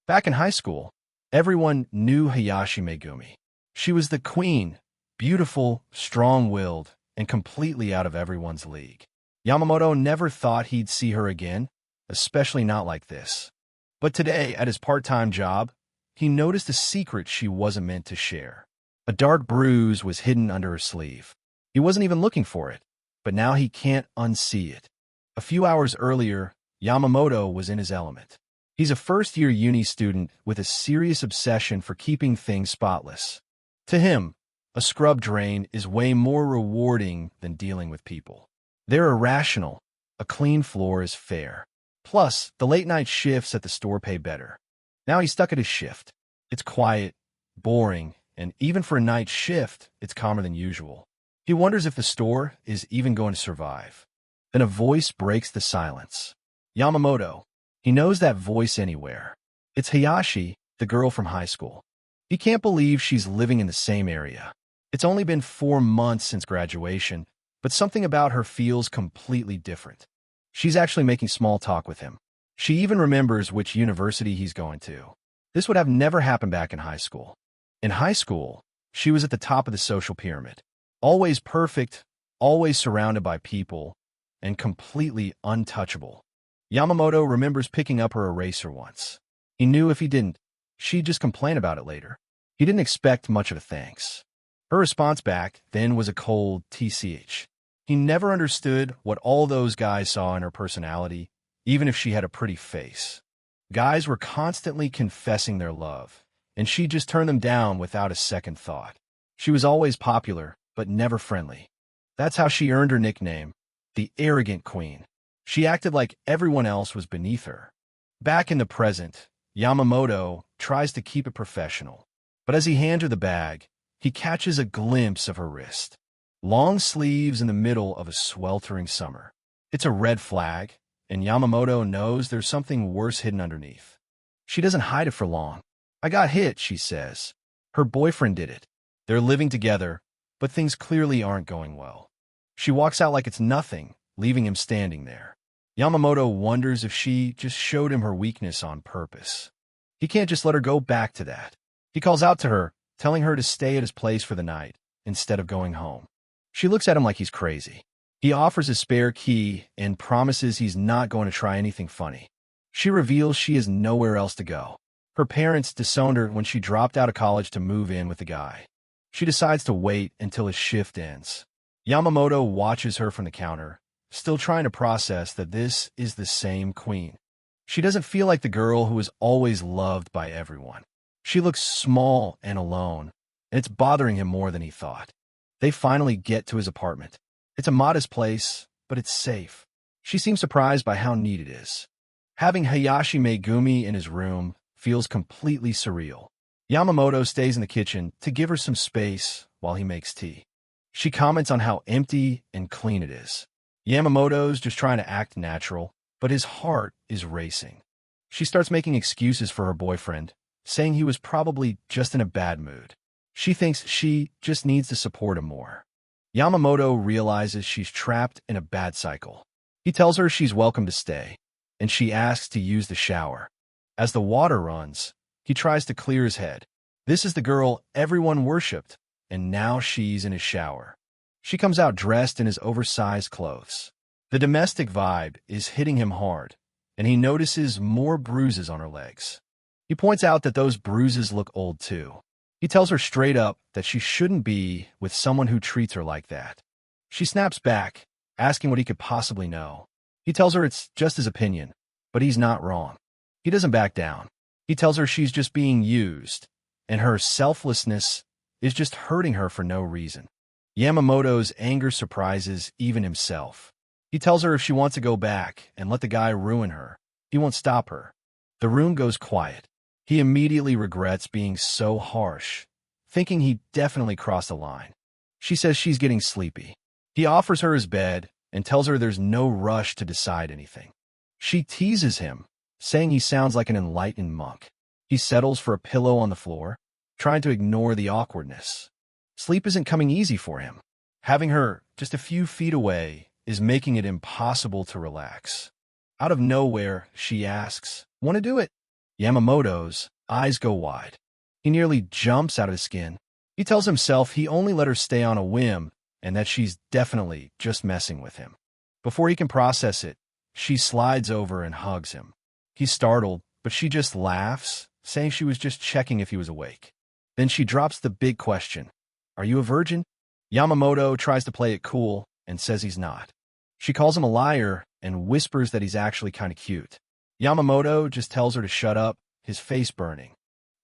Back in high school, everyone knew Hayashi Megumi. She was the queen, beautiful, strong-willed, and completely out of everyone's league. Yamamoto never thought he'd see her again, especially not like this. But today, at his part-time job, he noticed a secret she wasn't meant to share. A dark bruise was hidden under her sleeve. He wasn't even looking for it, but now he can't unsee it. A few hours earlier, Yamamoto was in his element. He's a first-year uni student with a serious obsession for keeping things spotless. To him, a scrub drain is way more rewarding than dealing with people. They're irrational. A clean floor is fair. Plus, the late-night shifts at the store pay better. Now he's stuck at his shift. It's quiet, boring, and even for a night shift, it's calmer than usual. He wonders if the store is even going to survive. Then a voice breaks the silence. Yamamoto. He knows that voice anywhere. It's Hayashi, the girl from high school. He can't believe she's living in the same area. It's only been 4 months since graduation, but something about her feels completely different. She's actually making small talk with him. She even remembers which university he's going to. This would have never happened back in high school. In high school, she was at the top of the social pyramid. Always perfect, always surrounded by people, and completely untouchable. Yamamoto remembers picking up her eraser once. He knew if he didn't, she'd just complain about it later. He didn't expect much of a thanks. Her response back then was a cold TCH. He never understood what all those guys saw in her personality, even if she had a pretty face. Guys were constantly confessing their love, and she just turned them down without a second thought. She was always popular, but never friendly. That's how she earned her nickname, the Arrogant Queen. She acted like everyone else was beneath her. Back in the present, Yamamoto tries to keep it professional, but as he hands her the bag, he catches a glimpse of her wrist. Long sleeves in the middle of a sweltering summer. It's a red flag, and Yamamoto knows there's something worse hidden underneath. She doesn't hide it for long. I got hit, she says. Her boyfriend did it. They're living together, but things clearly aren't going well. She walks out like it's nothing, leaving him standing there. Yamamoto wonders if she just showed him her weakness on purpose. He can't just let her go back to that. He calls out to her, telling her to stay at his place for the night, instead of going home. She looks at him like he's crazy. He offers his spare key and promises he's not going to try anything funny. She reveals she has nowhere else to go. Her parents disowned her when she dropped out of college to move in with the guy. She decides to wait until his shift ends. Yamamoto watches her from the counter, still trying to process that this is the same queen. She doesn't feel like the girl who is always loved by everyone. She looks small and alone, and it's bothering him more than he thought. They finally get to his apartment. It's a modest place, but it's safe. She seems surprised by how neat it is. Having Hayashi Megumi in his room feels completely surreal. Yamamoto stays in the kitchen to give her some space while he makes tea. She comments on how empty and clean it is. Yamamoto's just trying to act natural, but his heart is racing. She starts making excuses for her boyfriend, saying he was probably just in a bad mood. She thinks she just needs to support him more. Yamamoto realizes she's trapped in a bad cycle. He tells her she's welcome to stay, and she asks to use the shower. As the water runs, he tries to clear his head. This is the girl everyone worshipped, and now she's in his shower. She comes out dressed in his oversized clothes. The domestic vibe is hitting him hard, and he notices more bruises on her legs. He points out that those bruises look old too. He tells her straight up that she shouldn't be with someone who treats her like that. She snaps back, asking what he could possibly know. He tells her it's just his opinion, but he's not wrong. He doesn't back down. He tells her she's just being used, and her selflessness is just hurting her for no reason. Yamamoto's anger surprises even himself. He tells her if she wants to go back and let the guy ruin her, he won't stop her. The room goes quiet. He immediately regrets being so harsh, thinking he definitely crossed the line. She says she's getting sleepy. He offers her his bed and tells her there's no rush to decide anything. She teases him, saying he sounds like an enlightened monk. He settles for a pillow on the floor, trying to ignore the awkwardness. Sleep isn't coming easy for him. Having her just a few feet away is making it impossible to relax. Out of nowhere, she asks, "Want to do it?" Yamamoto's eyes go wide. He nearly jumps out of his skin. He tells himself he only let her stay on a whim and that she's definitely just messing with him. Before he can process it, she slides over and hugs him. He's startled, but she just laughs, saying she was just checking if he was awake. Then she drops the big question, "Are you a virgin?" Yamamoto tries to play it cool and says he's not. She calls him a liar and whispers that he's actually kind of cute. Yamamoto just tells her to shut up, his face burning.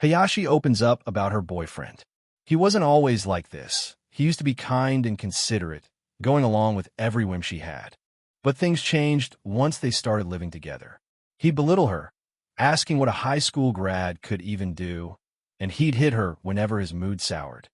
Hayashi opens up about her boyfriend. He wasn't always like this. He used to be kind and considerate, going along with every whim she had. But things changed once they started living together. He'd belittle her, asking what a high school grad could even do, and he'd hit her whenever his mood soured.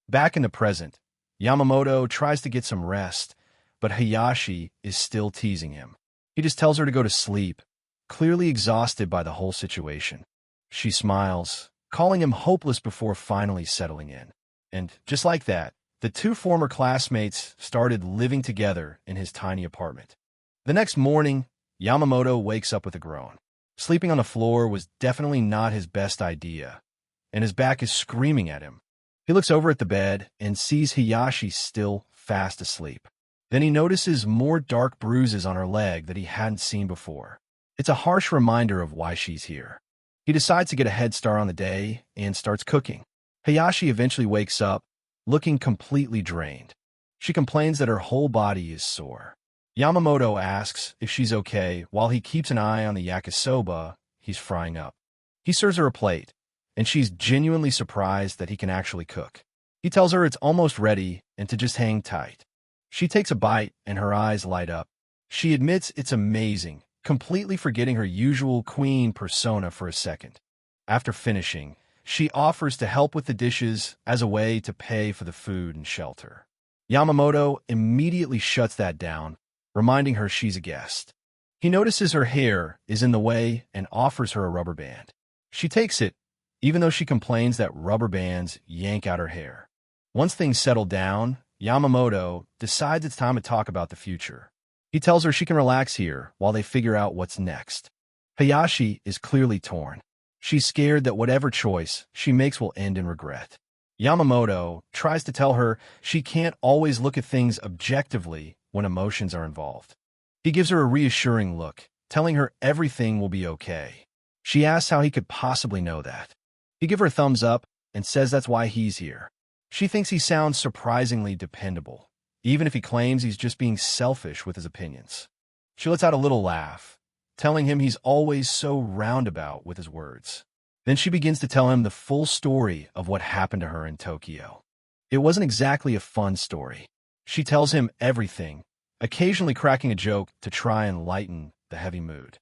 Back in the present, Yamamoto tries to get some rest, but Hayashi is still teasing him. He just tells her to go to sleep, clearly exhausted by the whole situation. She smiles, calling him hopeless before finally settling in. And just like that, the two former classmates started living together in his tiny apartment. The next morning, Yamamoto wakes up with a groan. Sleeping on the floor was definitely not his best idea, and his back is screaming at him. He looks over at the bed and sees Hayashi still fast asleep. Then he notices more dark bruises on her leg that he hadn't seen before. It's a harsh reminder of why she's here. He decides to get a head start on the day and starts cooking. Hayashi eventually wakes up, looking completely drained. She complains that her whole body is sore. Yamamoto asks if she's okay while he keeps an eye on the yakisoba he's frying up. He serves her a plate, and she's genuinely surprised that he can actually cook. He tells her it's almost ready and to just hang tight. She takes a bite and her eyes light up. She admits it's amazing, completely forgetting her usual queen persona for a second. After finishing, she offers to help with the dishes as a way to pay for the food and shelter. Yamamoto immediately shuts that down, reminding her she's a guest. He notices her hair is in the way and offers her a rubber band. She takes it, even though she complains that rubber bands yank out her hair. Once things settle down, Yamamoto decides it's time to talk about the future. He tells her she can relax here while they figure out what's next. Hayashi is clearly torn. She's scared that whatever choice she makes will end in regret. Yamamoto tries to tell her she can't always look at things objectively when emotions are involved. He gives her a reassuring look, telling her everything will be okay. She asks how he could possibly know that. He gives her a thumbs up and says that's why he's here. She thinks he sounds surprisingly dependable, even if he claims he's just being selfish with his opinions. She lets out a little laugh, telling him he's always so roundabout with his words. Then she begins to tell him the full story of what happened to her in Tokyo. It wasn't exactly a fun story. She tells him everything, occasionally cracking a joke to try and lighten the heavy mood.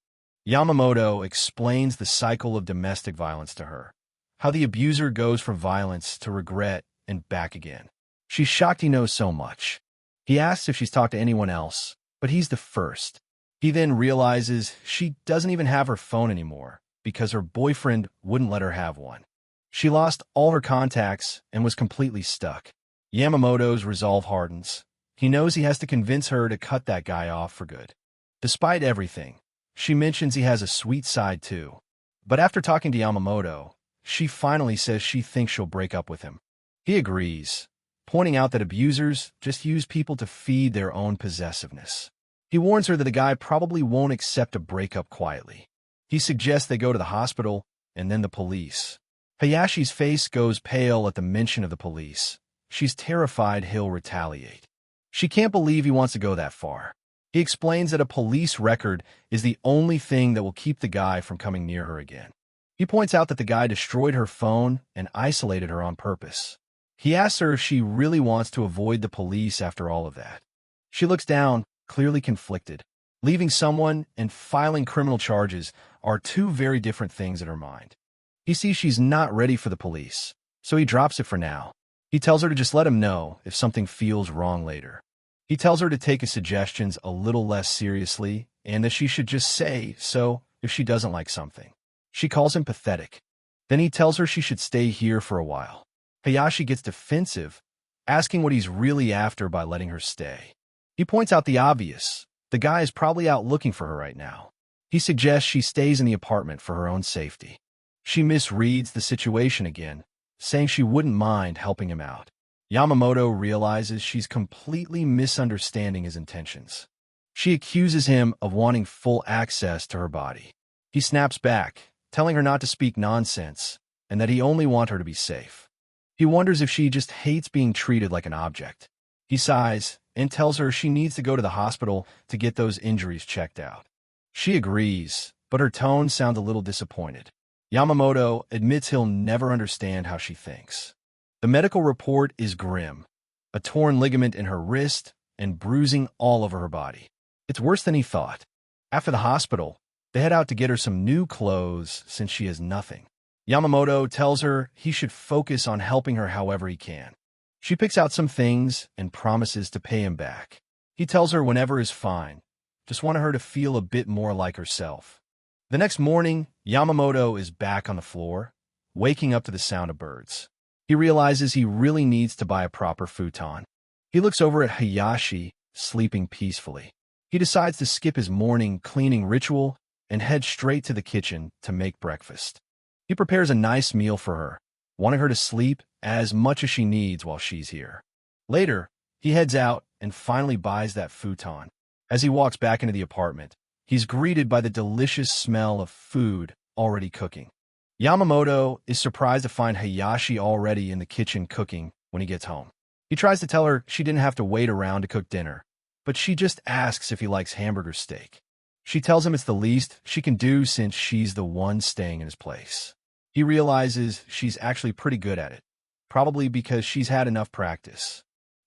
Yamamoto explains the cycle of domestic violence to her, how the abuser goes from violence to regret and back again. She's shocked he knows so much. He asks if she's talked to anyone else, but he's the first. He then realizes she doesn't even have her phone anymore because her boyfriend wouldn't let her have one. She lost all her contacts and was completely stuck. Yamamoto's resolve hardens. He knows he has to convince her to cut that guy off for good. Despite everything, she mentions he has a sweet side too. But after talking to Yamamoto, she finally says she thinks she'll break up with him. He agrees, pointing out that abusers just use people to feed their own possessiveness. He warns her that the guy probably won't accept a breakup quietly. He suggests they go to the hospital and then the police. Hayashi's face goes pale at the mention of the police. She's terrified he'll retaliate. She can't believe he wants to go that far. He explains that a police record is the only thing that will keep the guy from coming near her again. He points out that the guy destroyed her phone and isolated her on purpose. He asks her if she really wants to avoid the police after all of that. She looks down, clearly conflicted. Leaving someone and filing criminal charges are two very different things in her mind. He sees she's not ready for the police, so he drops it for now. He tells her to just let him know if something feels wrong later. He tells her to take his suggestions a little less seriously and that she should just say so if she doesn't like something. She calls him pathetic. Then he tells her she should stay here for a while. Hayashi gets defensive, asking what he's really after by letting her stay. He points out the obvious. The guy is probably out looking for her right now. He suggests she stays in the apartment for her own safety. She misreads the situation again, saying she wouldn't mind helping him out. Yamamoto realizes she's completely misunderstanding his intentions. She accuses him of wanting full access to her body. He snaps back, telling her not to speak nonsense and that he only wants her to be safe. He wonders if she just hates being treated like an object. He sighs and tells her she needs to go to the hospital to get those injuries checked out. She agrees, but her tone sounds a little disappointed. Yamamoto admits he'll never understand how she thinks. The medical report is grim: a torn ligament in her wrist and bruising all over her body. It's worse than he thought. After the hospital, they head out to get her some new clothes since she has nothing. Yamamoto tells her he should focus on helping her however he can. She picks out some things and promises to pay him back. He tells her whenever is fine, just wanted her to feel a bit more like herself. The next morning, Yamamoto is back on the floor, waking up to the sound of birds. He realizes he really needs to buy a proper futon. He looks over at Hayashi, sleeping peacefully. He decides to skip his morning cleaning ritual and head straight to the kitchen to make breakfast. He prepares a nice meal for her, wanting her to sleep as much as she needs while she's here. Later, he heads out and finally buys that futon. As he walks back into the apartment, he's greeted by the delicious smell of food already cooking. Yamamoto is surprised to find Hayashi already in the kitchen cooking when he gets home. He tries to tell her she didn't have to wait around to cook dinner, but she just asks if he likes hamburger steak. She tells him it's the least she can do since she's the one staying in his place. He realizes she's actually pretty good at it, probably because she's had enough practice.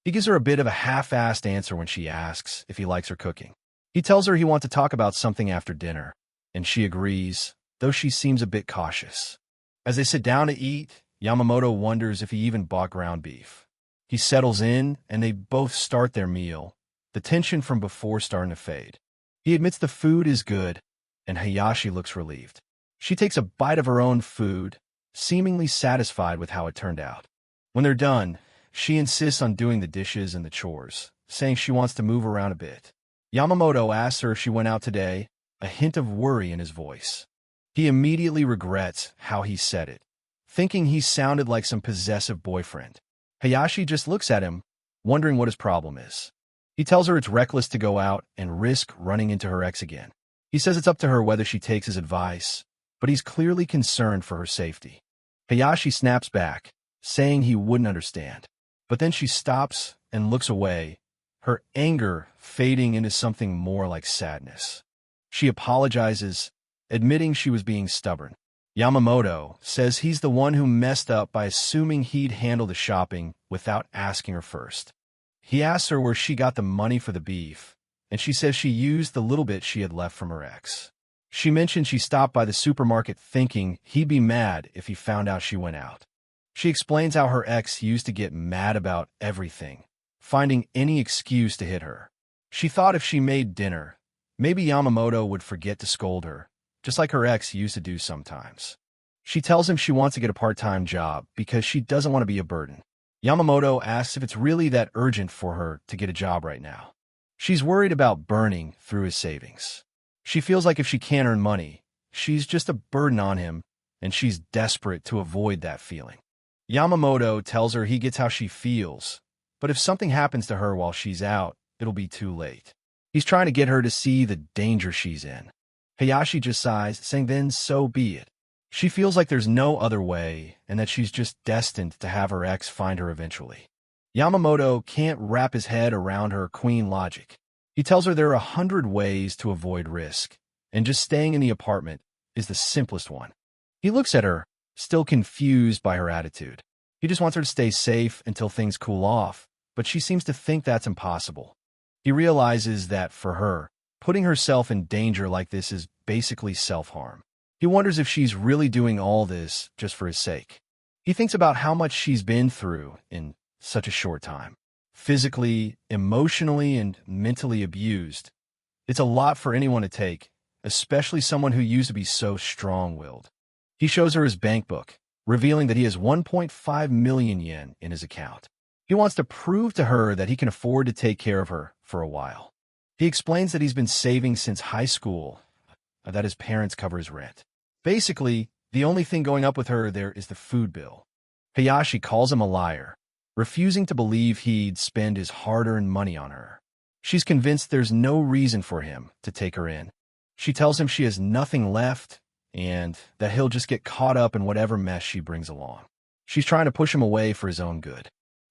He gives her a bit of a half-assed answer when she asks if he likes her cooking. He tells her he wants to talk about something after dinner, and she agrees, though she seems a bit cautious. As they sit down to eat, Yamamoto wonders if he even bought ground beef. He settles in, and they both start their meal, the tension from before starting to fade. He admits the food is good, and Hayashi looks relieved. She takes a bite of her own food, seemingly satisfied with how it turned out. When they're done, she insists on doing the dishes and the chores, saying she wants to move around a bit. Yamamoto asks her if she went out today, a hint of worry in his voice. He immediately regrets how he said it, thinking he sounded like some possessive boyfriend. Hayashi just looks at him, wondering what his problem is. He tells her it's reckless to go out and risk running into her ex again. He says it's up to her whether she takes his advice, but he's clearly concerned for her safety. Hayashi snaps back, saying he wouldn't understand. But then she stops and looks away, her anger fading into something more like sadness. She apologizes, admitting she was being stubborn. Yamamoto says he's the one who messed up by assuming he'd handle the shopping without asking her first. He asks her where she got the money for the beef, and she says she used the little bit she had left from her ex. She mentioned she stopped by the supermarket thinking he'd be mad if he found out she went out. She explains how her ex used to get mad about everything, finding any excuse to hit her. She thought if she made dinner, maybe Yamamoto would forget to scold her, just like her ex used to do sometimes. She tells him she wants to get a part-time job because she doesn't want to be a burden. Yamamoto asks if it's really that urgent for her to get a job right now. She's worried about burning through his savings. She feels like if she can't earn money, she's just a burden on him, and she's desperate to avoid that feeling. Yamamoto tells her he gets how she feels, but if something happens to her while she's out, it'll be too late. He's trying to get her to see the danger she's in. Hayashi just sighs, saying then so be it. She feels like there's no other way and that she's just destined to have her ex find her eventually. Yamamoto can't wrap his head around her queen logic. He tells her there are 100 ways to avoid risk, and just staying in the apartment is the simplest one. He looks at her, still confused by her attitude. He just wants her to stay safe until things cool off, but she seems to think that's impossible. He realizes that, for her, putting herself in danger like this is basically self-harm. He wonders if she's really doing all this just for his sake. He thinks about how much she's been through in such a short time. Physically, emotionally, and mentally abused. It's a lot for anyone to take, especially someone who used to be so strong-willed. He shows her his bank book, revealing that he has 1.5 million yen in his account. He wants to prove to her that he can afford to take care of her for a while. He explains that he's been saving since high school, that his parents cover his rent. Basically, The only thing going up with her there is the food bill. Hayashi calls him a liar, refusing to believe he'd spend his hard-earned money on her. She's convinced there's no reason for him to take her in. She tells him she has nothing left and that he'll just get caught up in whatever mess she brings along. She's trying to push him away for his own good.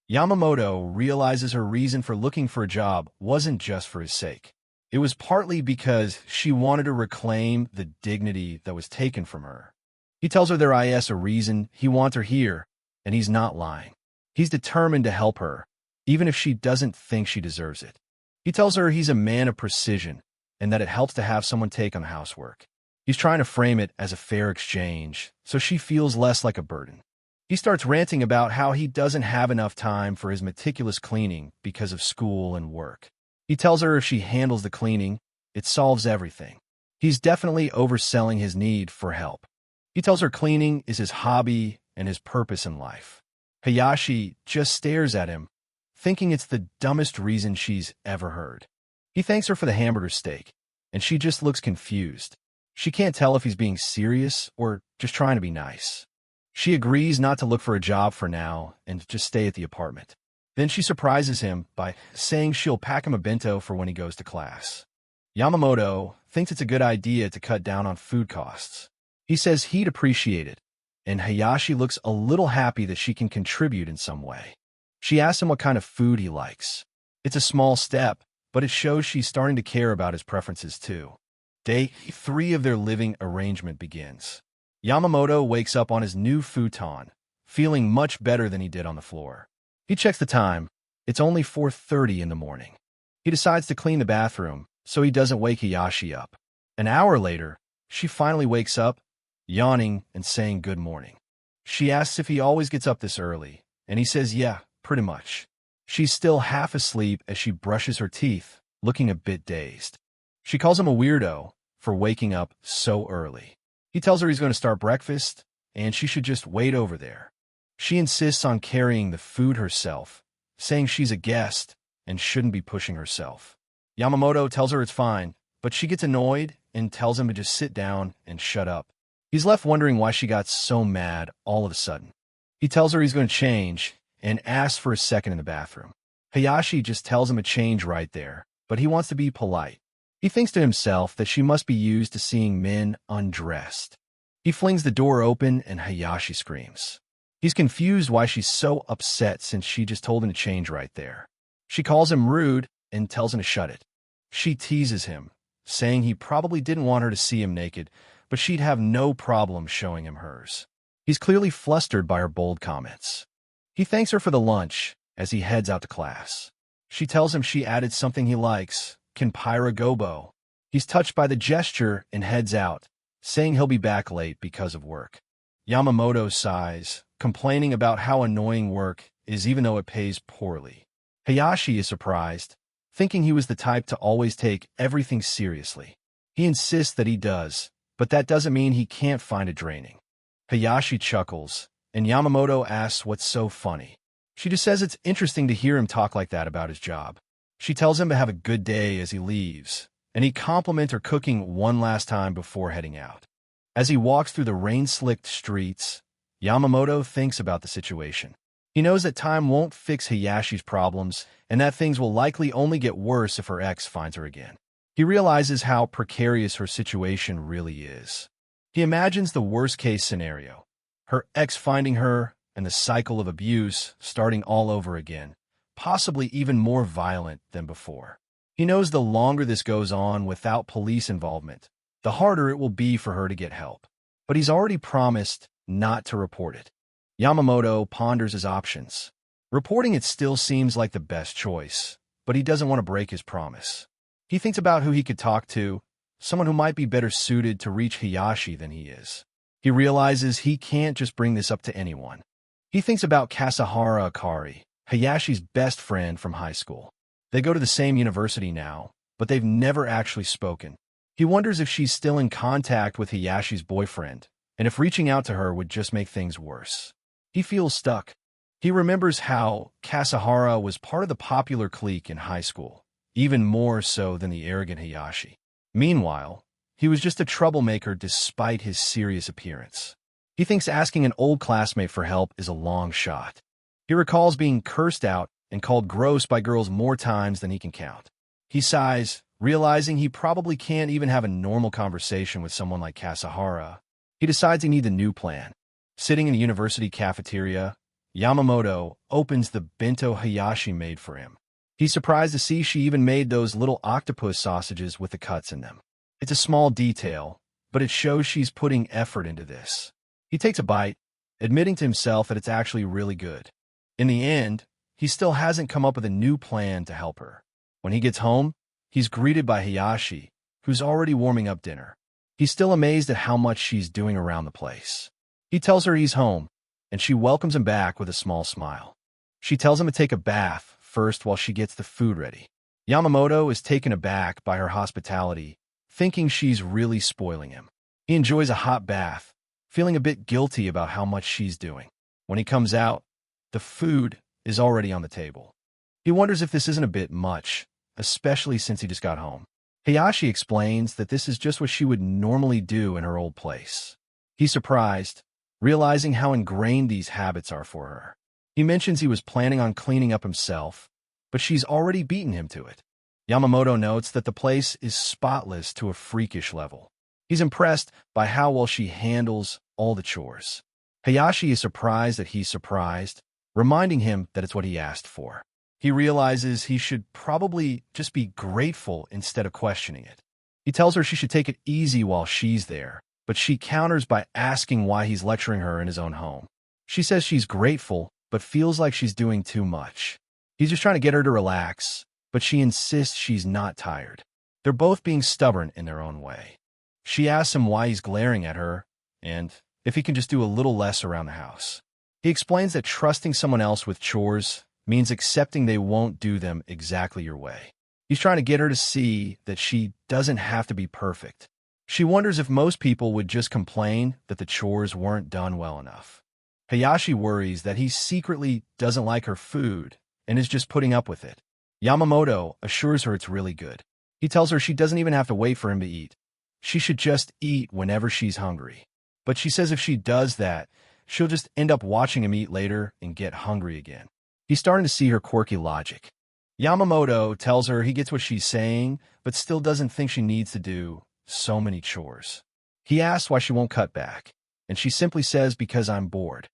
Yamamoto realizes her reason for looking for a job wasn't just for his sake. It was partly because she wanted to reclaim the dignity that was taken from her. He tells her there is a reason he wants her here, and he's not lying. He's determined to help her, even if she doesn't think she deserves it. He tells her he's a man of precision, and that it helps to have someone take on the housework. He's trying to frame it as a fair exchange, so she feels less like a burden. He starts ranting about how he doesn't have enough time for his meticulous cleaning because of school and work. He tells her if she handles the cleaning, it solves everything. He's definitely overselling his need for help. He tells her cleaning is his hobby and his purpose in life. Hayashi just stares at him, thinking it's the dumbest reason she's ever heard. He thanks her for the hamburger steak, and she just looks confused. She can't tell if he's being serious or just trying to be nice. She agrees not to look for a job for now and just stay at the apartment. Then she surprises him by saying she'll pack him a bento for when he goes to class. Yamamoto thinks it's a good idea to cut down on food costs. He says he'd appreciate it, and Hayashi looks a little happy that she can contribute in some way. She asks him what kind of food he likes. It's a small step, but it shows she's starting to care about his preferences too. Day 3 of their living arrangement begins. Yamamoto wakes up on his new futon, feeling much better than he did on the floor. He checks the time. It's only 4:30 in the morning. He decides to clean the bathroom so he doesn't wake Hayashi up. An hour later, she finally wakes up, yawning and saying good morning. She asks if he always gets up this early, and he says yeah, pretty much. She's still half asleep as she brushes her teeth, looking a bit dazed. She calls him a weirdo for waking up so early. He tells her he's going to start breakfast, and she should just wait over there. She insists on carrying the food herself, saying she's a guest and shouldn't be pushing herself. Yamamoto tells her it's fine, but she gets annoyed and tells him to just sit down and shut up. He's left wondering why she got so mad all of a sudden. He tells her he's going to change and asks for a second in the bathroom. Hayashi just tells him to change right there, but he wants to be polite. He thinks to himself that she must be used to seeing men undressed. He flings the door open and Hayashi screams. He's confused why she's so upset since she just told him to change right there. She calls him rude and tells him to shut it. She teases him, saying he probably didn't want her to see him naked, but she'd have no problem showing him hers. He's clearly flustered by her bold comments. He thanks her for the lunch as he heads out to class. She tells him she added something he likes, Kenpira Gobo. He's touched by the gesture and heads out, saying he'll be back late because of work. Yamamoto sighs, complaining about how annoying work is even though it pays poorly. Hayashi is surprised, thinking he was the type to always take everything seriously. He insists that he does, but that doesn't mean he can't find it draining. Hayashi chuckles, and Yamamoto asks what's so funny. She just says it's interesting to hear him talk like that about his job. She tells him to have a good day as he leaves, and he compliments her cooking one last time before heading out. As he walks through the rain-slicked streets, Yamamoto thinks about the situation. He knows that time won't fix Hayashi's problems, and that things will likely only get worse if her ex finds her again. He realizes how precarious her situation really is. He imagines the worst-case scenario, her ex finding her and the cycle of abuse starting all over again, possibly even more violent than before. He knows the longer this goes on without police involvement, the harder it will be for her to get help. But he's already promised not to report it. Yamamoto ponders his options. Reporting it still seems like the best choice, but he doesn't want to break his promise. He thinks about who he could talk to, someone who might be better suited to reach Hayashi than he is. He realizes he can't just bring this up to anyone. He thinks about Kasahara Akari, Hayashi's best friend from high school. They go to the same university now, but they've never actually spoken. He wonders if she's still in contact with Hayashi's boyfriend, and if reaching out to her would just make things worse. He feels stuck. He remembers how Kasahara was part of the popular clique in high school, even more so than the arrogant Hayashi. Meanwhile, he was just a troublemaker despite his serious appearance. He thinks asking an old classmate for help is a long shot. He recalls being cursed out and called gross by girls more times than he can count. He sighs, realizing he probably can't even have a normal conversation with someone like Kasahara. He decides he needs a new plan. Sitting in the university cafeteria, Yamamoto opens the bento Hayashi made for him. He's surprised to see she even made those little octopus sausages with the cuts in them. It's a small detail, but it shows she's putting effort into this. He takes a bite, admitting to himself that it's actually really good. In the end, he still hasn't come up with a new plan to help her. When he gets home, he's greeted by Hayashi, who's already warming up dinner. He's still amazed at how much she's doing around the place. He tells her he's home, and she welcomes him back with a small smile. She tells him to take a bath first while she gets the food ready. Yamamoto is taken aback by her hospitality, thinking she's really spoiling him. He enjoys a hot bath, feeling a bit guilty about how much she's doing. When he comes out, the food is already on the table. He wonders if this isn't a bit much, especially since he just got home. Hayashi explains that this is just what she would normally do in her old place. He's surprised, realizing how ingrained these habits are for her. He mentions he was planning on cleaning up himself, but she's already beaten him to it. Yamamoto notes that the place is spotless to a freakish level. He's impressed by how well she handles all the chores. Hayashi is surprised that he's surprised, reminding him that it's what he asked for. He realizes he should probably just be grateful instead of questioning it. He tells her she should take it easy while she's there, but she counters by asking why he's lecturing her in his own home. She says she's grateful, but feels like she's doing too much. He's just trying to get her to relax, but she insists she's not tired. They're both being stubborn in their own way. She asks him why he's glaring at her, and if he can just do a little less around the house. He explains that trusting someone else with chores means accepting they won't do them exactly your way. He's trying to get her to see that she doesn't have to be perfect. She wonders if most people would just complain that the chores weren't done well enough. Hayashi worries that he secretly doesn't like her food and is just putting up with it. Yamamoto assures her it's really good. He tells her she doesn't even have to wait for him to eat. She should just eat whenever she's hungry. But she says if she does that, she'll just end up watching him eat later and get hungry again. He's starting to see her quirky logic. Yamamoto tells her he gets what she's saying, but still doesn't think she needs to do so many chores. He asks why she won't cut back, and she simply says because I'm bored.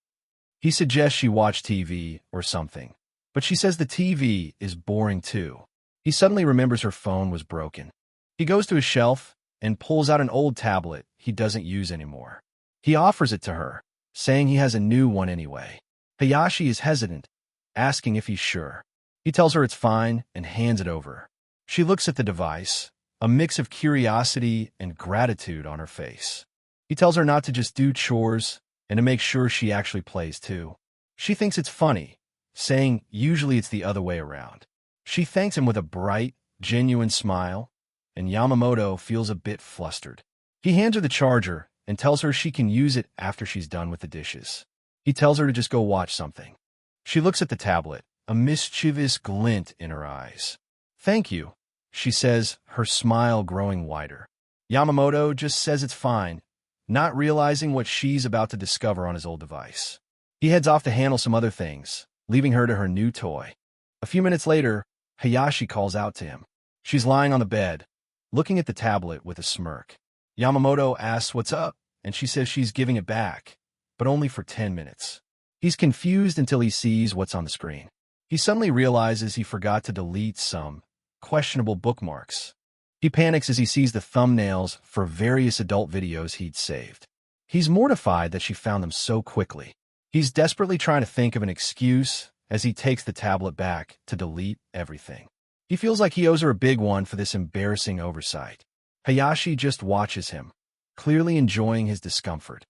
He suggests she watch TV or something, but she says the TV is boring too. He suddenly remembers her phone was broken. He goes to his shelf and pulls out an old tablet he doesn't use anymore. He offers it to her, saying he has a new one anyway. Hayashi is hesitant, asking if he's sure. He tells her it's fine and hands it over. She looks at the device, a mix of curiosity and gratitude on her face. He tells her not to just do chores and to make sure she actually plays too. She thinks it's funny, saying usually it's the other way around. She thanks him with a bright, genuine smile, and Yamamoto feels a bit flustered. He hands her the charger and tells her she can use it after she's done with the dishes. He tells her to just go watch something. She looks at the tablet, a mischievous glint in her eyes. "Thank you," she says, her smile growing wider. Yamamoto just says it's fine, not realizing what she's about to discover on his old device. He heads off to handle some other things, leaving her to her new toy. A few minutes later, Hayashi calls out to him. She's lying on the bed, looking at the tablet with a smirk. Yamamoto asks what's up, and she says she's giving it back, but only for 10 minutes. He's confused until he sees what's on the screen. He suddenly realizes he forgot to delete some questionable bookmarks. He panics as he sees the thumbnails for various adult videos he'd saved. He's mortified that she found them so quickly. He's desperately trying to think of an excuse as he takes the tablet back to delete everything. He feels like he owes her a big one for this embarrassing oversight. Hayashi just watches him, clearly enjoying his discomfort.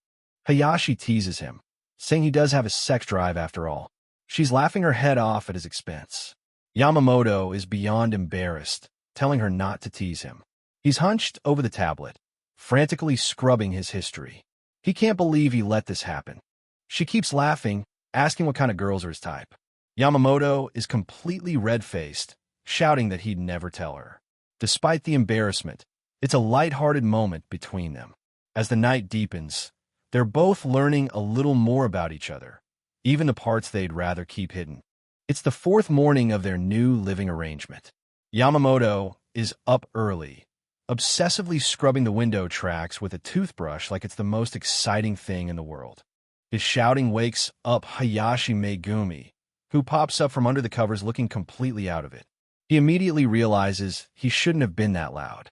Hayashi teases him, saying he does have a sex drive after all. She's laughing her head off at his expense. Yamamoto is beyond embarrassed, telling her not to tease him. He's hunched over the tablet, frantically scrubbing his history. He can't believe he let this happen. She keeps laughing, asking what kind of girls are his type. Yamamoto is completely red-faced, shouting that he'd never tell her. Despite the embarrassment, it's a light-hearted moment between them. As the night deepens, They're both learning a little more about each other, even the parts they'd rather keep hidden. It's the fourth morning of their new living arrangement. Yamamoto is up early, obsessively scrubbing the window tracks with a toothbrush like it's the most exciting thing in the world. His shouting wakes up Hayashi Megumi, who pops up from under the covers looking completely out of it. He immediately realizes he shouldn't have been that loud.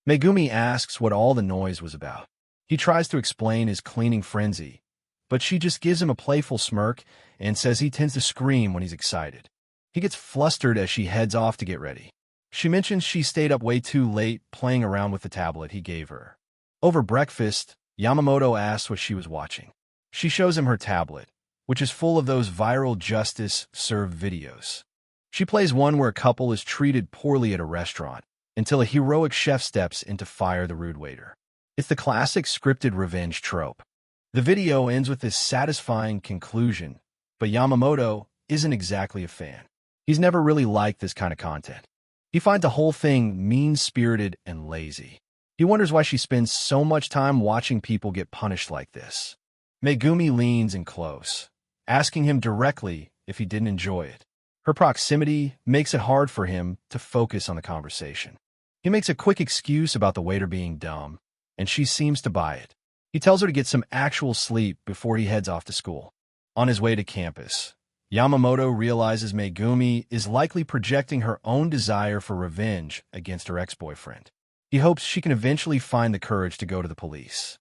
Megumi asks what all the noise was about. He tries to explain his cleaning frenzy, but she just gives him a playful smirk and says he tends to scream when he's excited. He gets flustered as she heads off to get ready. She mentions she stayed up way too late playing around with the tablet he gave her. Over breakfast, Yamamoto asks what she was watching. She shows him her tablet, which is full of those viral justice-served videos. She plays one where a couple is treated poorly at a restaurant until a heroic chef steps in to fire the rude waiter. It's the classic scripted revenge trope. The video ends with this satisfying conclusion, but Yamamoto isn't exactly a fan. He's never really liked this kind of content. He finds the whole thing mean-spirited and lazy. He wonders why she spends so much time watching people get punished like this. Megumi leans in close, asking him directly if he didn't enjoy it. Her proximity makes it hard for him to focus on the conversation. He makes a quick excuse about the waiter being dumb, and she seems to buy it. He tells her to get some actual sleep before he heads off to school. On his way to campus, Yamamoto realizes Megumi is likely projecting her own desire for revenge against her ex-boyfriend. He hopes she can eventually find the courage to go to the police.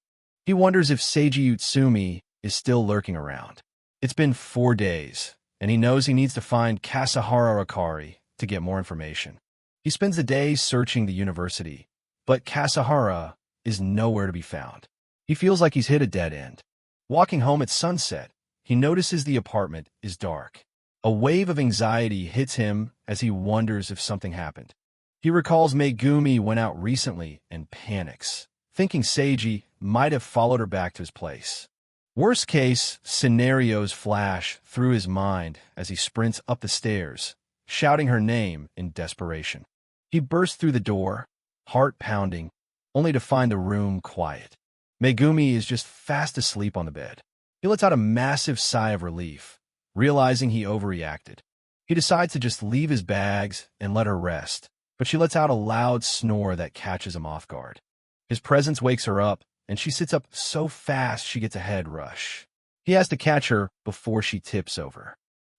He wonders if Seiji Utsumi is still lurking around. It's been 4 days, and he knows he needs to find Kasahara Akari to get more information. He spends the day searching the university, but Kasahara is nowhere to be found. He feels like he's hit a dead end. Walking home at sunset, he notices the apartment is dark. A wave of anxiety hits him as he wonders if something happened. He recalls Megumi went out recently and panics, thinking Seiji might have followed her back to his place. Worst-case scenarios flash through his mind as he sprints up the stairs, shouting her name in desperation. He bursts through the door, heart pounding, only to find the room quiet. Megumi is just fast asleep on the bed. He lets out a massive sigh of relief, realizing he overreacted. He decides to just leave his bags and let her rest, but she lets out a loud snore that catches him off guard. His presence wakes her up, and she sits up so fast she gets a head rush. He has to catch her before she tips over.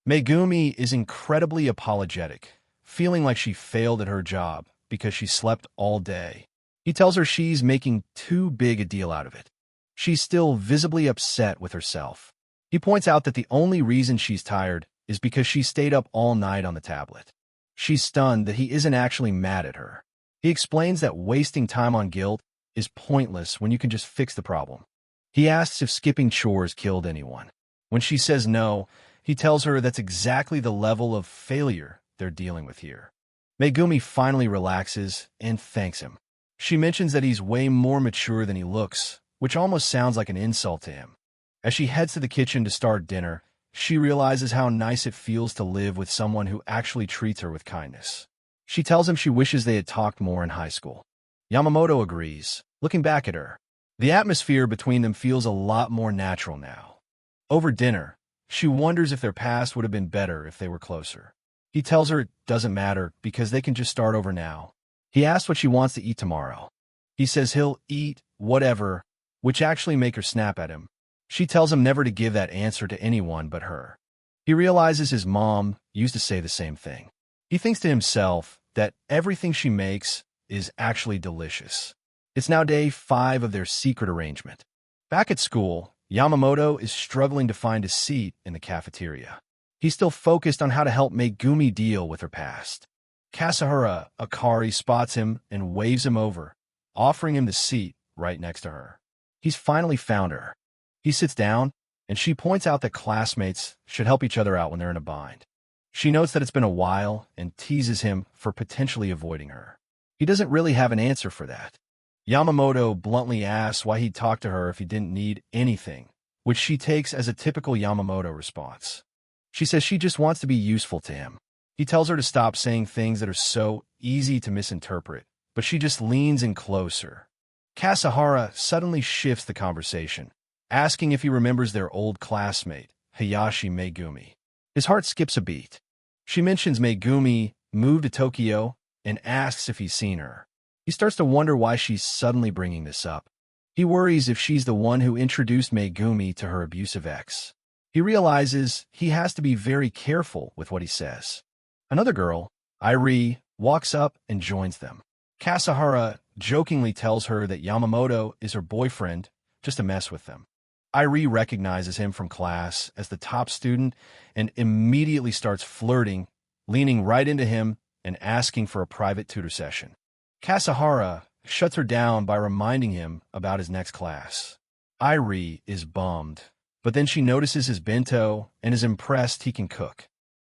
Megumi is incredibly apologetic, feeling like she failed at her job because she slept all day. He tells her she's making too big a deal out of it. She's still visibly upset with herself. He points out that the only reason she's tired is because she stayed up all night on the tablet. She's stunned that he isn't actually mad at her. He explains that wasting time on guilt is pointless when you can just fix the problem. He asks if skipping chores killed anyone. When she says no, he tells her that's exactly the level of failure they're dealing with here. Megumi finally relaxes and thanks him. She mentions that he's way more mature than he looks, which almost sounds like an insult to him. As she heads to the kitchen to start dinner, she realizes how nice it feels to live with someone who actually treats her with kindness. She tells him she wishes they had talked more in high school. Yamamoto agrees, looking back at her. The atmosphere between them feels a lot more natural now. Over dinner, she wonders if their past would have been better if they were closer. He tells her it doesn't matter because they can just start over now. He asks what she wants to eat tomorrow. He says he'll eat whatever, which actually make her snap at him. She tells him never to give that answer to anyone but her. He realizes his mom used to say the same thing. He thinks to himself that everything she makes is actually delicious. It's now day 5 of their secret arrangement. Back at school, Yamamoto is struggling to find a seat in the cafeteria. He's still focused on how to help Megumi deal with her past. Kasahara Akari spots him and waves him over, offering him the seat right next to her. He's finally found her. He sits down, and she points out that classmates should help each other out when they're in a bind. She notes that it's been a while and teases him for potentially avoiding her. He doesn't really have an answer for that. Yamamoto bluntly asks why he'd talk to her if he didn't need anything, which she takes as a typical Yamamoto response. She says she just wants to be useful to him. He tells her to stop saying things that are so easy to misinterpret, but she just leans in closer. Kasahara suddenly shifts the conversation, asking if he remembers their old classmate, Hayashi Megumi. His heart skips a beat. She mentions Megumi moved to Tokyo and asks if he's seen her. He starts to wonder why she's suddenly bringing this up. He worries if she's the one who introduced Megumi to her abusive ex. He realizes he has to be very careful with what he says. Another girl, Irie, walks up and joins them. Kasahara jokingly tells her that Yamamoto is her boyfriend just to mess with them. Irie recognizes him from class as the top student and immediately starts flirting, leaning right into him and asking for a private tutor session. Kasahara shuts her down by reminding him about his next class. Irie is bummed, but then she notices his bento and is impressed he can cook.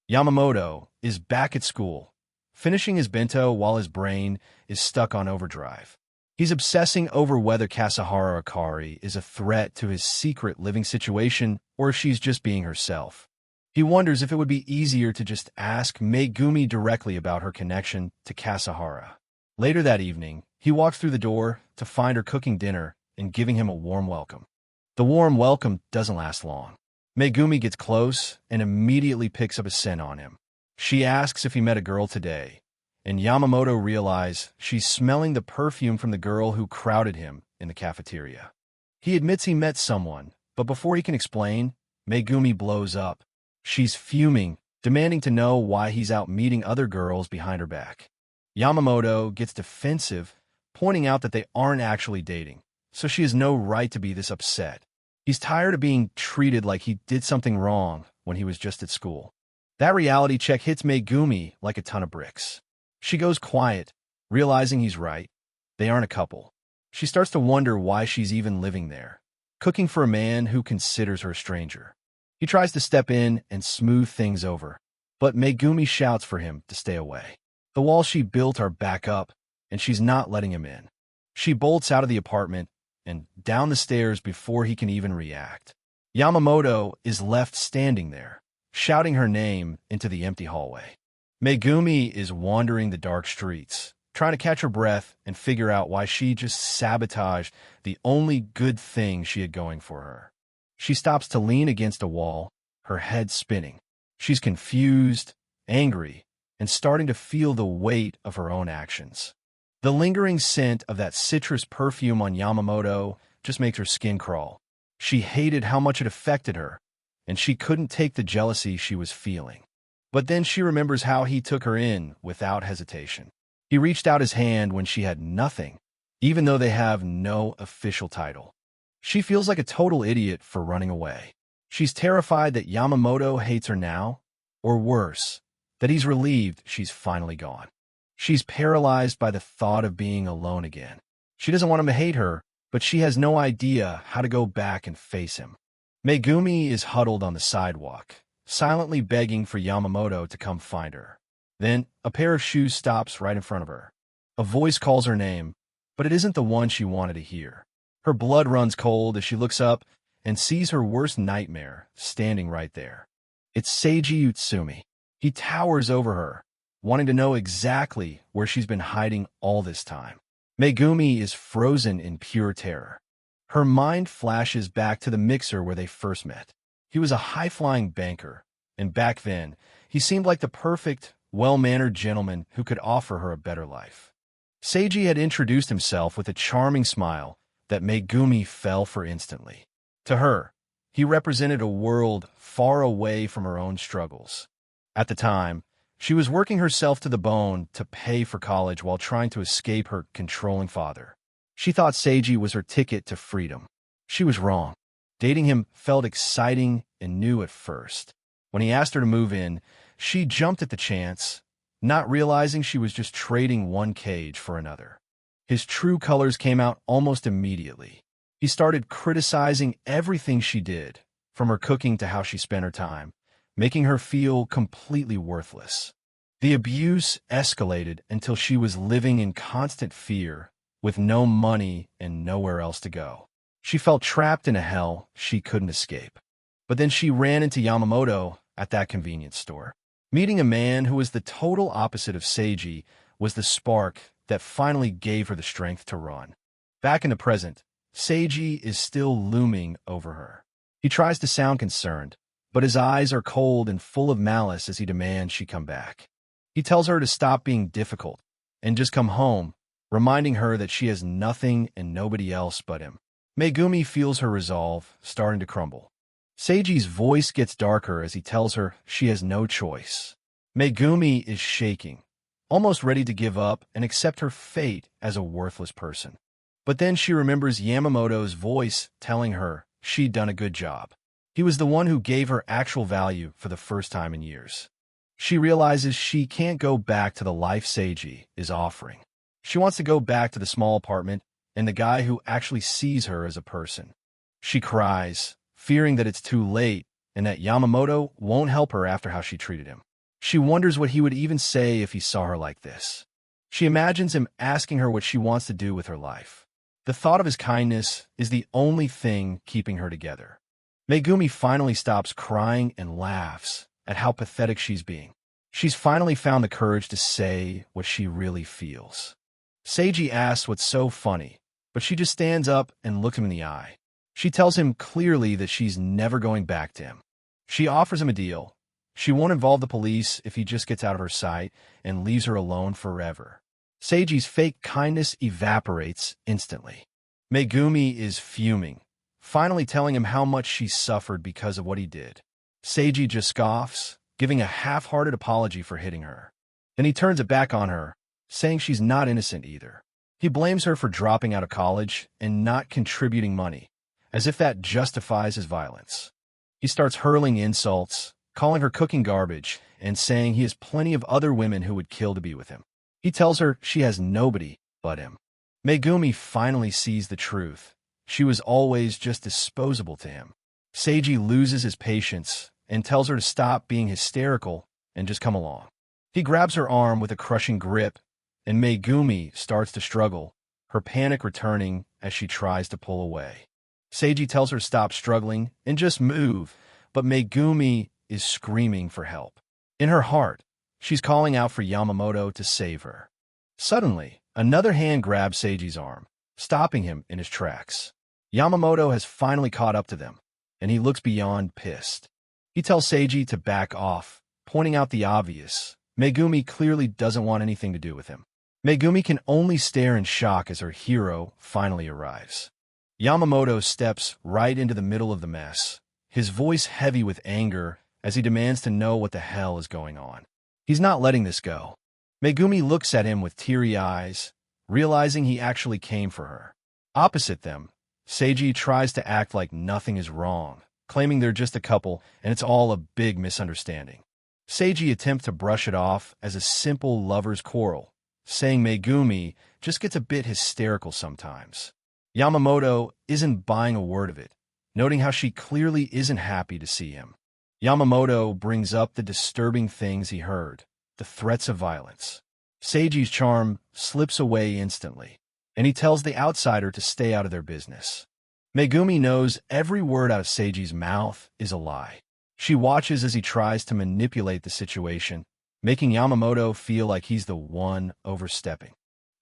Yamamoto is back at school, finishing his bento while his brain is stuck on overdrive. He's obsessing over whether Kasahara Akari is a threat to his secret living situation or if she's just being herself. He wonders if it would be easier to just ask Megumi directly about her connection to Kasahara. Later that evening, he walks through the door to find her cooking dinner and giving him a warm welcome. The warm welcome doesn't last long. Megumi gets close and immediately picks up a scent on him. She asks if he met a girl today, and Yamamoto realizes she's smelling the perfume from the girl who crowded him in the cafeteria. He admits he met someone, but before he can explain, Megumi blows up. She's fuming, demanding to know why he's out meeting other girls behind her back. Yamamoto gets defensive, pointing out that they aren't actually dating, so she has no right to be this upset. He's tired of being treated like he did something wrong when he was just at school. That reality check hits Megumi like a ton of bricks. She goes quiet, realizing he's right. They aren't a couple. She starts to wonder why she's even living there, cooking for a man who considers her a stranger. He tries to step in and smooth things over, but Megumi shouts for him to stay away. The walls she built are back up, and she's not letting him in. She bolts out of the apartment and down the stairs before he can even react. Yamamoto is left standing there, shouting her name into the empty hallway. Megumi is wandering the dark streets, trying to catch her breath and figure out why she just sabotaged the only good thing she had going for her. She stops to lean against a wall, her head spinning. She's confused, angry, and starting to feel the weight of her own actions. The lingering scent of that citrus perfume on Yamamoto just makes her skin crawl. She hated how much it affected her, and she couldn't take the jealousy she was feeling. But then she remembers how he took her in without hesitation. He reached out his hand when she had nothing, even though they have no official title. She feels like a total idiot for running away. She's terrified that Yamamoto hates her now, or worse, that he's relieved she's finally gone. She's paralyzed by the thought of being alone again. She doesn't want him to hate her, but she has no idea how to go back and face him. Megumi is huddled on the sidewalk, silently begging for Yamamoto to come find her. Then, a pair of shoes stops right in front of her. A voice calls her name, but it isn't the one she wanted to hear. Her blood runs cold as she looks up and sees her worst nightmare standing right there. It's Seiji Utsumi. He towers over her, wanting to know exactly where she's been hiding all this time. Megumi is frozen in pure terror. Her mind flashes back to the mixer where they first met. He was a high-flying banker, and back then, he seemed like the perfect, well-mannered gentleman who could offer her a better life. Seiji had introduced himself with a charming smile that Megumi fell for instantly. To her, he represented a world far away from her own struggles. At the time, she was working herself to the bone to pay for college while trying to escape her controlling father. She thought Seiji was her ticket to freedom. She was wrong. Dating him felt exciting and new at first. When he asked her to move in, she jumped at the chance, not realizing she was just trading one cage for another. His true colors came out almost immediately. He started criticizing everything she did, from her cooking to how she spent her time, making her feel completely worthless. The abuse escalated until she was living in constant fear, with no money and nowhere else to go. She felt trapped in a hell she couldn't escape. But then she ran into Yamamoto at that convenience store. Meeting a man who was the total opposite of Seiji was the spark that finally gave her the strength to run. Back in the present, Seiji is still looming over her. He tries to sound concerned, but his eyes are cold and full of malice as he demands she come back. He tells her to stop being difficult and just come home, reminding her that she has nothing and nobody else but him. Megumi feels her resolve starting to crumble. Seiji's voice gets darker as he tells her she has no choice. Megumi is shaking, almost ready to give up and accept her fate as a worthless person. But then she remembers Yamamoto's voice telling her she'd done a good job. He was the one who gave her actual value for the first time in years. She realizes she can't go back to the life Seiji is offering. She wants to go back to the small apartment and the guy who actually sees her as a person. She cries, fearing that it's too late and that Yamamoto won't help her after how she treated him. She wonders what he would even say if he saw her like this. She imagines him asking her what she wants to do with her life. The thought of his kindness is the only thing keeping her together. Megumi finally stops crying and laughs at how pathetic she's being. She's finally found the courage to say what she really feels. Seiji asks what's so funny, but she just stands up and looks him in the eye. She tells him clearly that she's never going back to him. She offers him a deal. She won't involve the police if he just gets out of her sight and leaves her alone forever. Seiji's fake kindness evaporates instantly. Megumi is fuming, finally telling him how much she suffered because of what he did. Seiji just scoffs, giving a half-hearted apology for hitting her. Then he turns it back on her, saying she's not innocent either. He blames her for dropping out of college and not contributing money, as if that justifies his violence. He starts hurling insults, calling her cooking garbage, and saying he has plenty of other women who would kill to be with him. He tells her she has nobody but him. Megumi finally sees the truth. She was always just disposable to him. Seiji loses his patience and tells her to stop being hysterical and just come along. He grabs her arm with a crushing grip, and Megumi starts to struggle, her panic returning as she tries to pull away. Seiji tells her to stop struggling and just move, but Megumi is screaming for help. In her heart, she's calling out for Yamamoto to save her. Suddenly, another hand grabs Seiji's arm, stopping him in his tracks. Yamamoto has finally caught up to them, and he looks beyond pissed. He tells Seiji to back off, pointing out the obvious. Megumi clearly doesn't want anything to do with him. Megumi can only stare in shock as her hero finally arrives. Yamamoto steps right into the middle of the mess, his voice heavy with anger as he demands to know what the hell is going on. He's not letting this go. Megumi looks at him with teary eyes, realizing he actually came for her. Opposite them, Seiji tries to act like nothing is wrong, claiming they're just a couple and it's all a big misunderstanding. Seiji attempts to brush it off as a simple lover's quarrel, saying Megumi just gets a bit hysterical sometimes. Yamamoto isn't buying a word of it, noting how she clearly isn't happy to see him. Yamamoto brings up the disturbing things he heard, the threats of violence. Seiji's charm slips away instantly, and he tells the outsider to stay out of their business. Megumi knows every word out of Seiji's mouth is a lie. She watches as he tries to manipulate the situation, making Yamamoto feel like he's the one overstepping.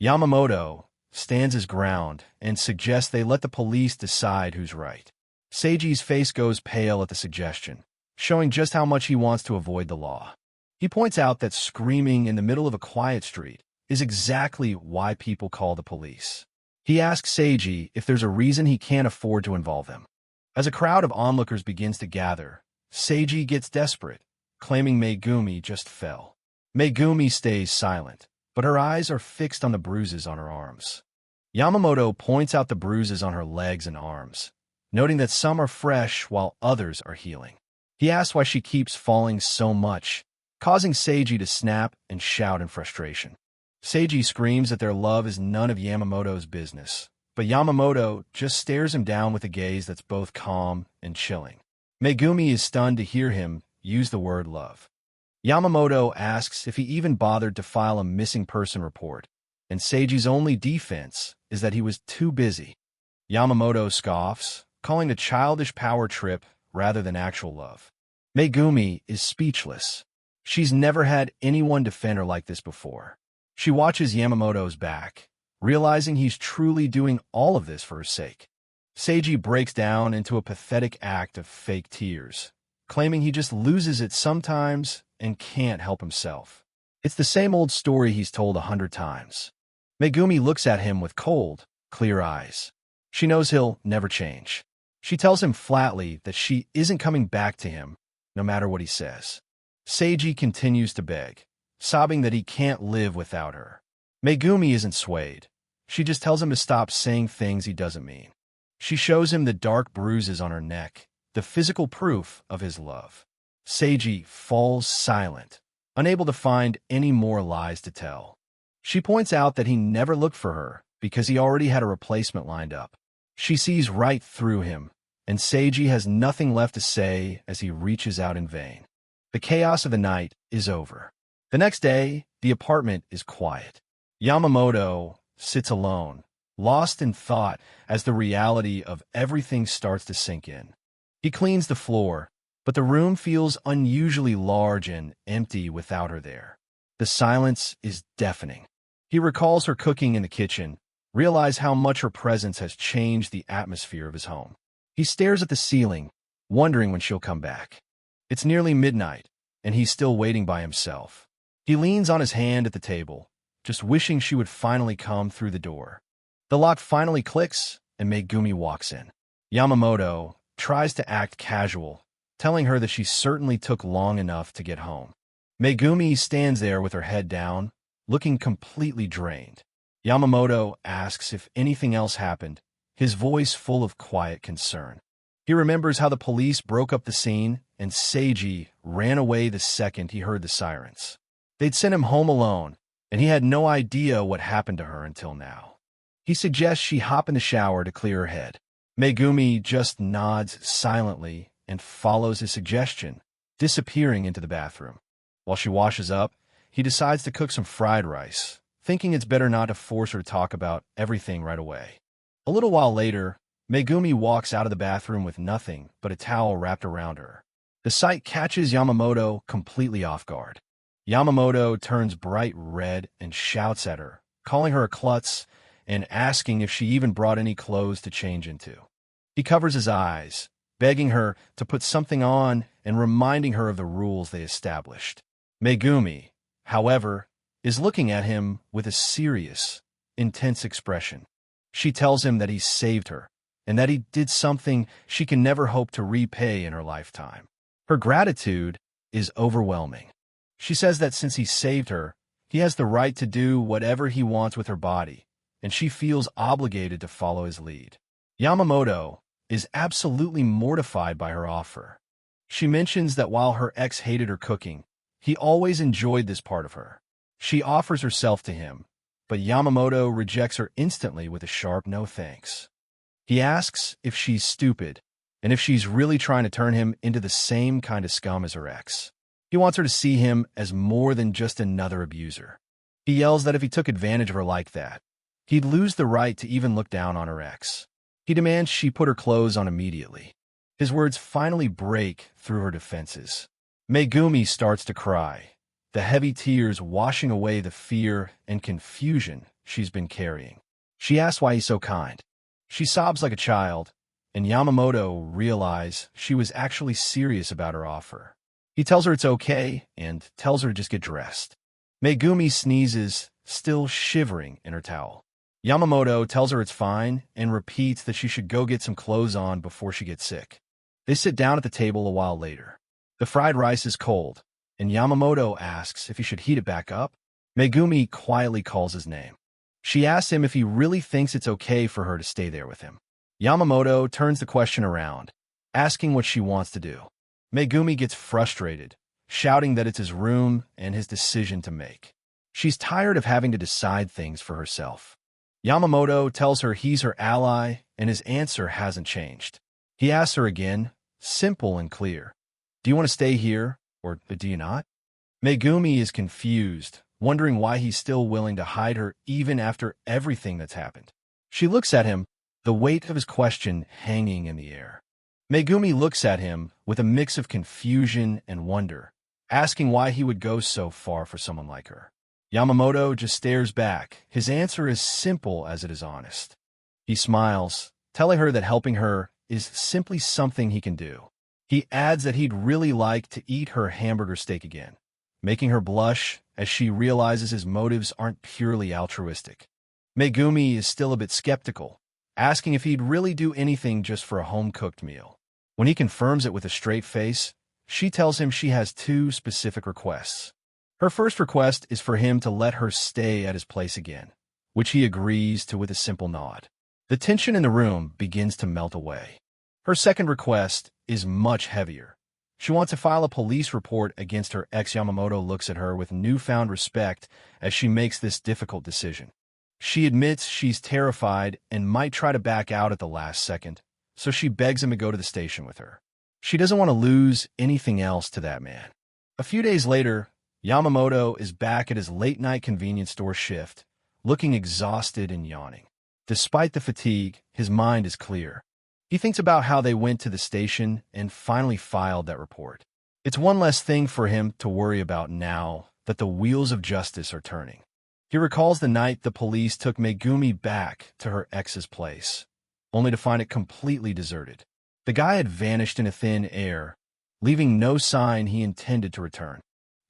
Yamamoto stands his ground and suggests they let the police decide who's right. Seiji's face goes pale at the suggestion, showing just how much he wants to avoid the law. He points out that screaming in the middle of a quiet street is exactly why people call the police. He asks Seiji if there's a reason he can't afford to involve them. As a crowd of onlookers begins to gather, Seiji gets desperate, claiming Megumi just fell. Megumi stays silent, but her eyes are fixed on the bruises on her arms. Yamamoto points out the bruises on her legs and arms, noting that some are fresh while others are healing. He asks why she keeps falling so much, causing Seiji to snap and shout in frustration. Seiji screams that their love is none of Yamamoto's business, but Yamamoto just stares him down with a gaze that's both calm and chilling. Megumi is stunned to hear him use the word love. Yamamoto asks if he even bothered to file a missing person report, and Seiji's only defense is that he was too busy. Yamamoto scoffs, calling it a childish power trip rather than actual love. Megumi is speechless. She's never had anyone defend her like this before. She watches Yamamoto's back, realizing he's truly doing all of this for her sake. Seiji breaks down into a pathetic act of fake tears, claiming he just loses it sometimes and can't help himself. It's the same old story he's told 100 times. Megumi looks at him with cold, clear eyes. She knows he'll never change. She tells him flatly that she isn't coming back to him, no matter what he says. Seiji continues to beg, sobbing that he can't live without her. Megumi isn't swayed. She just tells him to stop saying things he doesn't mean. She shows him the dark bruises on her neck, the physical proof of his love. Seiji falls silent, unable to find any more lies to tell. She points out that he never looked for her because he already had a replacement lined up. She sees right through him, and Seiji has nothing left to say as he reaches out in vain. The chaos of the night is over. The next day, the apartment is quiet. Yamamoto sits alone, lost in thought as the reality of everything starts to sink in. He cleans the floor, but the room feels unusually large and empty without her there. The silence is deafening. He recalls her cooking in the kitchen, realizes how much her presence has changed the atmosphere of his home. He stares at the ceiling, wondering when she'll come back. It's nearly midnight, and he's still waiting by himself. He leans on his hand at the table, just wishing she would finally come through the door. The lock finally clicks, and Megumi walks in. Yamamoto tries to act casual, telling her that she certainly took long enough to get home. Megumi stands there with her head down, looking completely drained. Yamamoto asks if anything else happened, his voice full of quiet concern. He remembers how the police broke up the scene and Seiji ran away the second he heard the sirens. They'd sent him home alone, and he had no idea what happened to her until now. He suggests she hop in the shower to clear her head. Megumi just nods silently and follows his suggestion, disappearing into the bathroom. While she washes up, he decides to cook some fried rice, thinking it's better not to force her to talk about everything right away. A little while later, Megumi walks out of the bathroom with nothing but a towel wrapped around her. The sight catches Yamamoto completely off guard. Yamamoto turns bright red and shouts at her, calling her a klutz and asking if she even brought any clothes to change into. He covers his eyes, begging her to put something on and reminding her of the rules they established. Megumi, however, is looking at him with a serious, intense expression. She tells him that he saved her and that he did something she can never hope to repay in her lifetime. Her gratitude is overwhelming. She says that since he saved her, he has the right to do whatever he wants with her body, and she feels obligated to follow his lead. Yamamoto is absolutely mortified by her offer. She mentions that while her ex hated her cooking, he always enjoyed this part of her. She offers herself to him, but Yamamoto rejects her instantly with a sharp no thanks. He asks if she's stupid, and if she's really trying to turn him into the same kind of scum as her ex. He wants her to see him as more than just another abuser. He yells that if he took advantage of her like that, he'd lose the right to even look down on her ex. He demands she put her clothes on immediately. His words finally break through her defenses. Megumi starts to cry, the heavy tears washing away the fear and confusion she's been carrying. She asks why he's so kind. She sobs like a child, and Yamamoto realizes she was actually serious about her offer. He tells her it's okay and tells her to just get dressed. Megumi sneezes, still shivering in her towel. Yamamoto tells her it's fine and repeats that she should go get some clothes on before she gets sick. They sit down at the table a while later. The fried rice is cold, and Yamamoto asks if he should heat it back up. Megumi quietly calls his name. She asks him if he really thinks it's okay for her to stay there with him. Yamamoto turns the question around, asking what she wants to do. Megumi gets frustrated, shouting that it's his room and his decision to make. She's tired of having to decide things for herself. Yamamoto tells her he's her ally, and his answer hasn't changed. He asks her again, simple and clear. Do you want to stay here, or do you not? Megumi is confused, wondering why he's still willing to hide her even after everything that's happened. She looks at him, the weight of his question hanging in the air. Megumi looks at him with a mix of confusion and wonder, asking why he would go so far for someone like her. Yamamoto just stares back, his answer as simple as it is honest. He smiles, telling her that helping her is simply something he can do. He adds that he'd really like to eat her hamburger steak again, making her blush as she realizes his motives aren't purely altruistic. Megumi is still a bit skeptical, asking if he'd really do anything just for a home-cooked meal. When he confirms it with a straight face, she tells him she has two specific requests. Her first request is for him to let her stay at his place again, which he agrees to with a simple nod. The tension in the room begins to melt away. Her second request is much heavier. She wants to file a police report against her ex. Yamamoto looks at her with newfound respect as she makes this difficult decision. She admits she's terrified and might try to back out at the last second, so she begs him to go to the station with her. She doesn't want to lose anything else to that man. A few days later, Yamamoto is back at his late-night convenience store shift, looking exhausted and yawning. Despite the fatigue, his mind is clear. He thinks about how they went to the station and finally filed that report. It's one less thing for him to worry about now that the wheels of justice are turning. He recalls the night the police took Megumi back to her ex's place, only to find it completely deserted. The guy had vanished into thin air, leaving no sign he intended to return.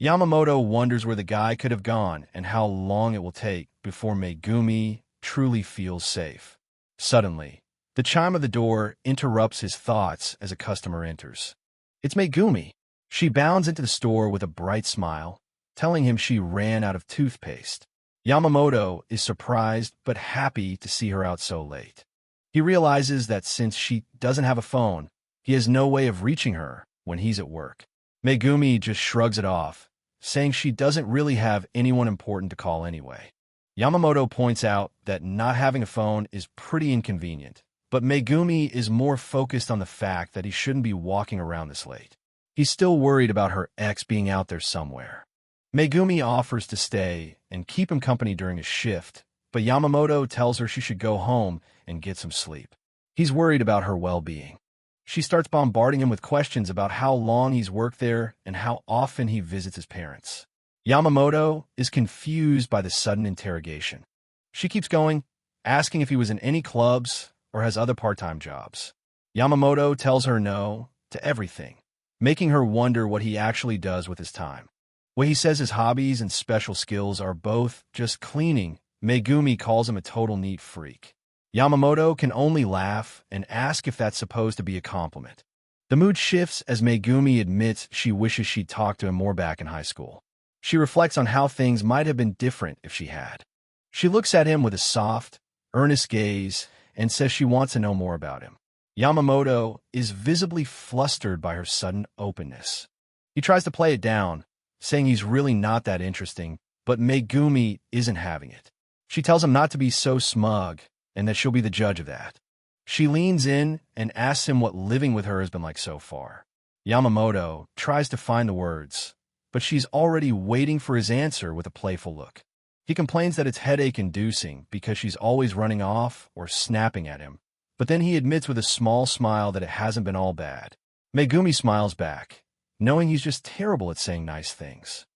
Yamamoto wonders where the guy could have gone and how long it will take before Megumi truly feels safe. Suddenly, the chime of the door interrupts his thoughts as a customer enters. It's Megumi. She bounds into the store with a bright smile, telling him she ran out of toothpaste. Yamamoto is surprised but happy to see her out so late. He realizes that since she doesn't have a phone, he has no way of reaching her when he's at work. Megumi just shrugs it off, saying she doesn't really have anyone important to call anyway. Yamamoto points out that not having a phone is pretty inconvenient, but Megumi is more focused on the fact that he shouldn't be walking around this late. He's still worried about her ex being out there somewhere. Megumi offers to stay and keep him company during his shift, but Yamamoto tells her she should go home and get some sleep. He's worried about her well-being. She starts bombarding him with questions about how long he's worked there and how often he visits his parents. Yamamoto is confused by the sudden interrogation. She keeps going, asking if he was in any clubs or has other part-time jobs. Yamamoto tells her no to everything, making her wonder what he actually does with his time. When he says his hobbies and special skills are both just cleaning, Megumi calls him a total neat freak. Yamamoto can only laugh and ask if that's supposed to be a compliment. The mood shifts as Megumi admits she wishes she'd talked to him more back in high school. She reflects on how things might have been different if she had. She looks at him with a soft, earnest gaze and says she wants to know more about him. Yamamoto is visibly flustered by her sudden openness. He tries to play it down, saying he's really not that interesting, but Megumi isn't having it. She tells him not to be so smug and that she'll be the judge of that. She leans in and asks him what living with her has been like so far. Yamamoto tries to find the words, but she's already waiting for his answer with a playful look. He complains that it's headache-inducing because she's always running off or snapping at him, but then he admits with a small smile that it hasn't been all bad. Megumi smiles back, knowing he's just terrible at saying nice things.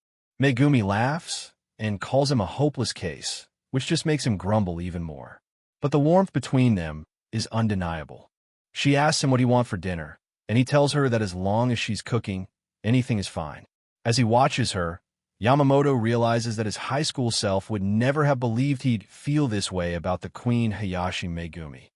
Megumi laughs and calls him a hopeless case, which just makes him grumble even more. But the warmth between them is undeniable. She asks him what he wants for dinner, and he tells her that as long as she's cooking, anything is fine. As he watches her, Yamamoto realizes that his high school self would never have believed he'd feel this way about the Queen Hayashi Megumi.